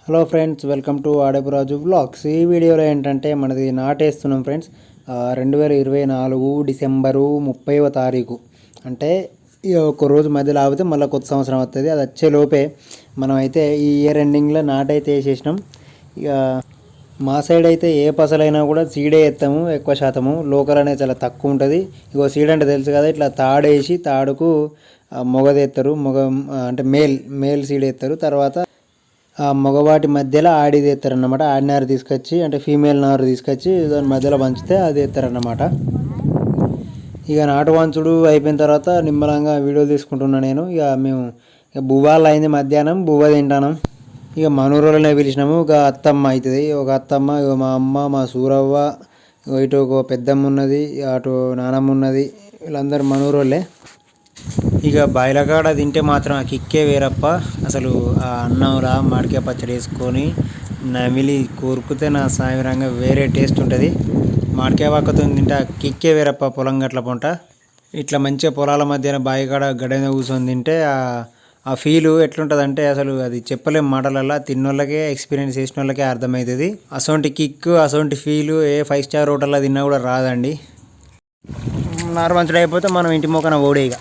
Hello friends, welcome to Adapuraju vlogs. ఈ వీడియోలో ఏంటంటే మనది నాటేస్తున్నాం ఫ్రెండ్స్. 2024 డిసెంబరు 30వ తారీఖు అంటే ఇక ఒక రోజు మధ్యలో ఆగితే మళ్ళీ కొత్త సంవత్సరం వస్తుంది. అది వచ్చే లోపే మనం అయితే ఈ ఇయర్ ఎండింగ్లో నాటైతే వేసేసినాం. ఇక మా సైడ్ అయితే ఏ పసలైనా కూడా సీడే ఎత్తాము ఎక్కువ శాతము. లోకల్ అనేది చాలా తక్కువ ఉంటుంది. ఇగో సీడ్ అంటే తెలుసు కదా, ఇట్లా తాడేసి తాడుకు మొగదేస్తారు. అంటే మేల్ సీడ్ ఎత్తారు. తర్వాత ఆ మగవాటి మధ్యలో ఆడిది ఎత్తారన్నమాట. ఆడి నారు తీసుకొచ్చి అంటే ఫీమేల్ నారు తీసుకొచ్చి దాని మధ్యలో పంచితే అది ఎత్తారన్నమాట. ఇక నాటు వంచుడు అయిపోయిన తర్వాత నిమ్మలంగా వీడియోలు తీసుకుంటున్నా నేను. ఇక మేము బువ్వాలు అయింది, మధ్యాహ్నం బువ్వ తింటాను. ఇక మనూరులోనే పిలిచినాము. ఒక అత్తమ్మ అవుతుంది, ఒక అత్తమ్మ, ఇక మా అమ్మ, మా సూరవ్వ, ఇటు ఒక పెద్దమ్మ ఉన్నది, అటు నానమ్మ ఉన్నది. వీళ్ళందరూ మనూరోళ్ళే. ఇక బయలకాడ తింటే మాత్రం ఆ కిక్కే వేరప్ప. అసలు ఆ అన్నంలా మామిడికాయ పచ్చడి వేసుకొని నమిలి కోరుకుతే నా సాయంత్రంగా వేరే టేస్ట్ ఉంటుంది. మామిడికాయ పక్కతో తింటే ఆ కిక్కే వేరప్ప. పొలం గట్ల పొంట ఇట్లా మంచిగా పొలాల మధ్యన బాయికాడ గడ్డ కూర్చొని తింటే ఆ ఫీలు ఎట్లుంటుంది అంటే అసలు అది చెప్పలేం మాటలల్లో. తిన్నోళ్ళకే, ఎక్స్పీరియన్స్ చేసిన వాళ్ళకే అర్థమవుతుంది. అసొంటి కిక్, అసొంటి ఫీలు ఏ 5 స్టార్ హోటల్లో తిన్నా కూడా రాదండి. నార్మంచుడు అయిపోతే మనం ఇంటి మొక్కన ఓడే ఇక